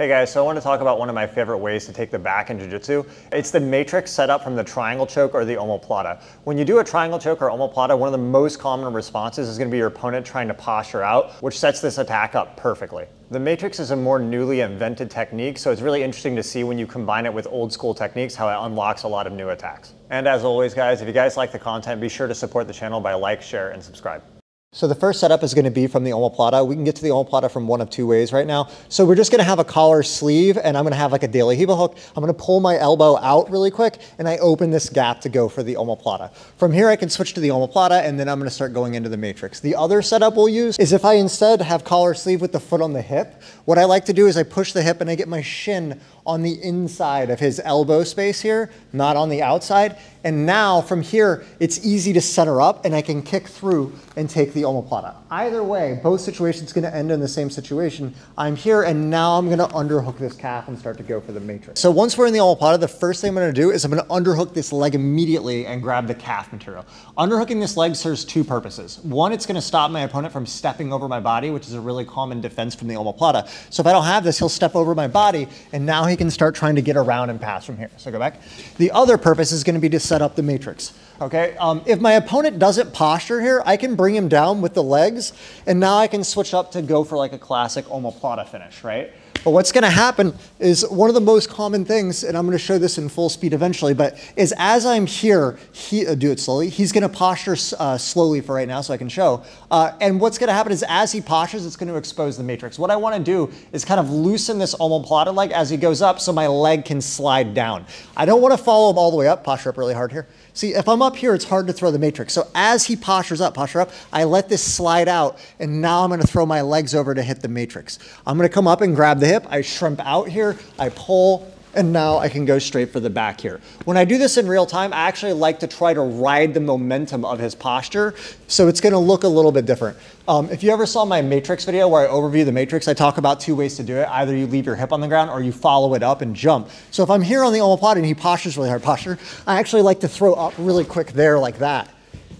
Hey guys, so I want to talk about one of my favorite ways to take the back in jiu-jitsu. It's the matrix set up from the triangle choke or the omoplata. When you do a triangle choke or omoplata, one of the most common responses is going to be your opponent trying to posture out, which sets this attack up perfectly. The matrix is a more newly invented technique, so it's really interesting to see when you combine it with old school techniques how it unlocks a lot of new attacks. And as always guys, if you guys like the content, be sure to support the channel by like, share, and subscribe. So the first setup is going to be from the omoplata. We can get to the omoplata from one of two ways right now. So we're just going to have a collar sleeve and I'm going to have like a daily heel hook. I'm going to pull my elbow out really quick and I open this gap to go for the omoplata. From here I can switch to the omoplata and then I'm going to start going into the matrix. The other setup we'll use is if I instead have collar sleeve with the foot on the hip, what I like to do is I push the hip and I get my shin on the inside of his elbow space here, not on the outside. And now from here, it's easy to center up and I can kick through and take the omoplata. Either way, both situations gonna end in the same situation. I'm here and now I'm gonna underhook this calf and start to go for the matrix. So once we're in the omoplata, the first thing I'm gonna do is I'm gonna underhook this leg immediately and grab the calf material. Underhooking this leg serves two purposes. One, it's gonna stop my opponent from stepping over my body, which is a really common defense from the omoplata. So if I don't have this, he'll step over my body and now he can start trying to get around and pass from here. So go back. The other purpose is gonna be to set up the matrix. Okay, if my opponent doesn't posture here, I can bring him down with the legs and now I can switch up to go for like a classic omoplata finish, right? But what's gonna happen is one of the most common things, and I'm gonna show this in full speed eventually, but is as I'm here, do it slowly, he's gonna posture slowly for right now so I can show. And what's gonna happen is as he postures, it's gonna expose the matrix. What I wanna do is kind of loosen this omoplata leg as he goes up so my leg can slide down. I don't wanna follow him all the way up, posture up really hard here. See, if I'm up here, it's hard to throw the matrix. So as he postures up, I let this slide out, and now I'm gonna throw my legs over to hit the matrix. I'm gonna come up and grab the hip, I shrimp out here, I pull, and now I can go straight for the back here. When I do this in real time, I actually like to try to ride the momentum of his posture, so it's gonna look a little bit different. If you ever saw my matrix video where I overview the matrix, I talk about two ways to do it. Either you leave your hip on the ground or you follow it up and jump. So if I'm here on the omoplata and he postures really hard posture, I actually like to throw up really quick there like that,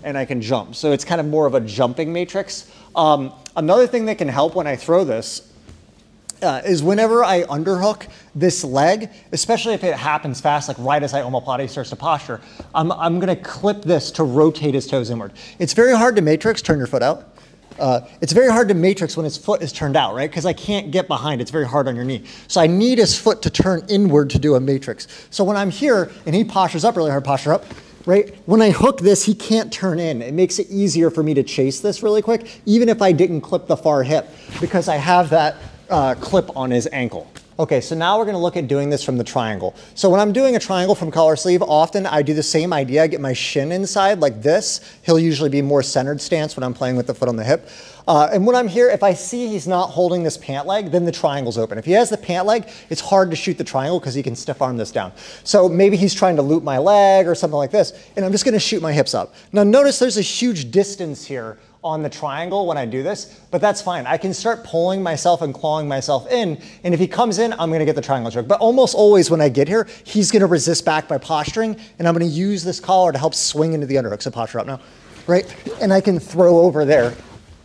and I can jump. So it's kind of more of a jumping matrix. Another thing that can help when I throw this is whenever I underhook this leg, especially if it happens fast, like right as I omoplata, he starts to posture, I'm gonna clip this to rotate his toes inward. It's very hard to matrix, turn your foot out. It's very hard to matrix when his foot is turned out, right? Because I can't get behind, it's very hard on your knee. So I need his foot to turn inward to do a matrix. So when I'm here and he postures up really hard, posture up, right? When I hook this, he can't turn in. It makes it easier for me to chase this really quick, even if I didn't clip the far hip, because I have that clip on his ankle. Okay, so now we're gonna look at doing this from the triangle. So when I'm doing a triangle from collar sleeve, often I do the same idea. I get my shin inside like this. He'll usually be more centered stance when I'm playing with the foot on the hip. And when I'm here, if I see he's not holding this pant leg, then the triangle's open. If he has the pant leg, it's hard to shoot the triangle because he can stiff arm this down. So maybe he's trying to loop my leg or something like this, and I'm just gonna shoot my hips up. Now notice there's a huge distance here on the triangle when I do this, but that's fine. I can start pulling myself and clawing myself in, and if he comes in, I'm gonna get the triangle choke. But almost always when I get here, he's gonna resist back by posturing, and I'm gonna use this collar to help swing into the underhook. So posture up now, right? And I can throw over there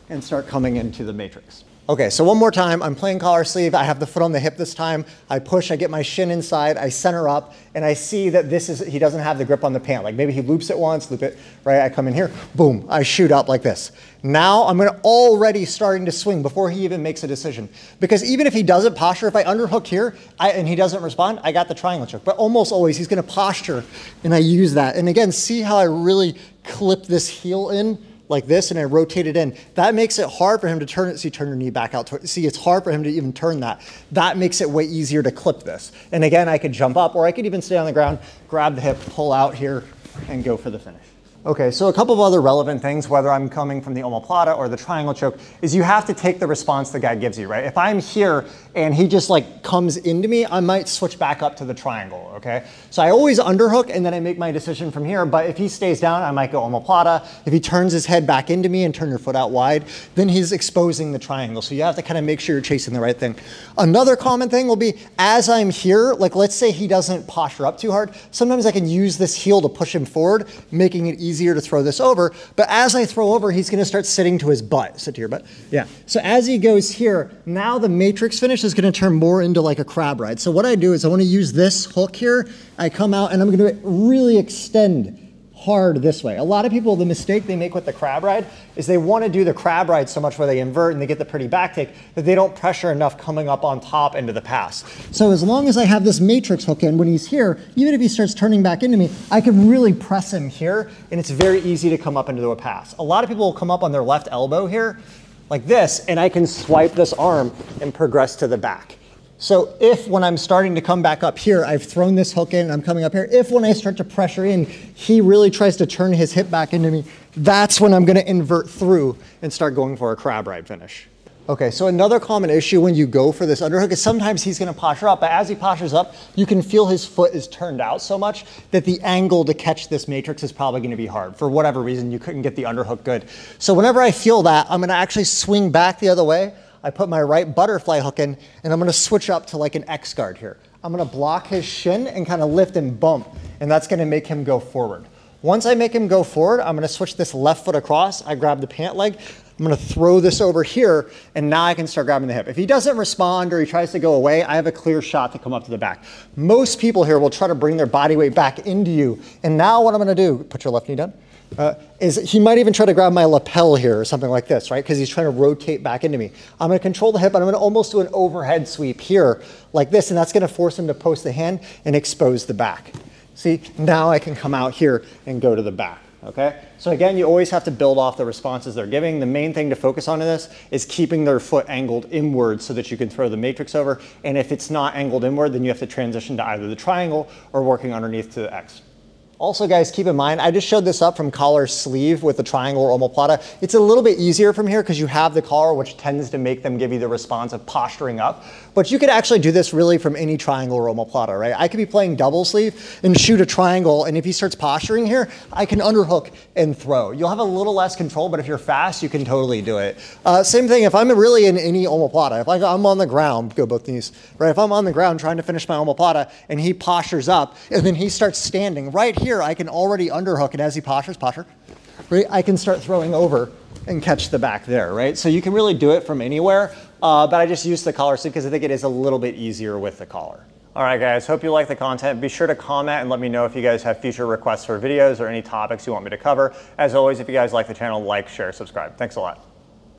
and start coming into the matrix. Okay, so one more time, I'm playing collar sleeve. I have the foot on the hip this time. I push, I get my shin inside, I center up, and I see that he doesn't have the grip on the pant. Like maybe he loops it once, loop it, right? I come in here, boom, I shoot up like this. Now I'm already starting to swing before he even makes a decision. Because even if he doesn't posture, if I underhook here and he doesn't respond, I got the triangle choke. But almost always he's gonna posture, and I use that. And again, see how I really clip this heel in? Like this, and I rotate it in. That makes it hard for him to turn it. See, turn your knee back out. See, it's hard for him to even turn that. That makes it way easier to clip this. And again, I could jump up, or I could even stay on the ground, grab the hip, pull out here, and go for the finish. Okay, so a couple of other relevant things, whether I'm coming from the omoplata or the triangle choke, is you have to take the response the guy gives you, right? If I'm here and he just like comes into me, I might switch back up to the triangle, okay? So I always underhook and then I make my decision from here, but if he stays down, I might go omoplata. If he turns his head back into me and turn your foot out wide, then he's exposing the triangle. So you have to kind of make sure you're chasing the right thing. Another common thing will be, as I'm here, like let's say he doesn't posture up too hard, sometimes I can use this heel to push him forward, making it easier easier to throw this over. But as I throw over, he's gonna start sitting to his butt. Sit to your butt, yeah. So as he goes here, now the matrix finish is gonna turn more into like a crab ride. So what I do is I wanna use this hook here. I come out and I'm gonna really extend hard this way. A lot of people, the mistake they make with the crab ride is they want to do the crab ride so much where they invert and they get the pretty back take that they don't pressure enough coming up on top into the pass. So as long as I have this matrix hook in, when he's here, even if he starts turning back into me, I can really press him here and it's very easy to come up into a pass. A lot of people will come up on their left elbow here like this and I can swipe this arm and progress to the back. So if when I'm starting to come back up here, I've thrown this hook in and I'm coming up here, if when I start to pressure in, he really tries to turn his hip back into me, that's when I'm gonna invert through and start going for a crab ride finish. Okay, so another common issue when you go for this underhook is sometimes he's gonna posture up, but as he postures up, you can feel his foot is turned out so much that the angle to catch this matrix is probably gonna be hard. For whatever reason, you couldn't get the underhook good. So whenever I feel that, I'm gonna actually swing back the other way. I put my right butterfly hook in and I'm gonna switch up to like an X guard here. I'm gonna block his shin and kind of lift and bump, and that's gonna make him go forward. Once I make him go forward, I'm gonna switch this left foot across. I grab the pant leg, I'm gonna throw this over here, and now I can start grabbing the hip. If he doesn't respond or he tries to go away, I have a clear shot to come up to the back. Most people here will try to bring their body weight back into you, and now what I'm gonna do, put your left knee down, is he might even try to grab my lapel here or something like this, right? Because he's trying to rotate back into me. I'm gonna control the hip and I'm gonna almost do an overhead sweep here like this, and that's gonna force him to post the hand and expose the back. See, now I can come out here and go to the back, okay? So again, you always have to build off the responses they're giving. The main thing to focus on in this is keeping their foot angled inward so that you can throw the matrix over. And if it's not angled inward, then you have to transition to either the triangle or working underneath to the X. Also guys, keep in mind, I just showed this up from collar sleeve with the triangle or omoplata. It's a little bit easier from here because you have the collar, which tends to make them give you the response of posturing up. But you could actually do this really from any triangle or omoplata, right? I could be playing double sleeve and shoot a triangle, and if he starts posturing here, I can underhook and throw. You'll have a little less control, but if you're fast, you can totally do it. Same thing, if I'm really in any omoplata, if I'm on the ground, go both knees, right? If I'm on the ground trying to finish my omoplata and he postures up and then he starts standing right here, I can already underhook, and as he postures, right, I can start throwing over and catch the back there, right? So you can really do it from anywhere, but I just use the collar sleeve because I think it is a little bit easier with the collar. All right, guys, hope you like the content. Be sure to comment and let me know if you guys have future requests for videos or any topics you want me to cover. As always, if you guys like the channel, like, share, subscribe. Thanks a lot.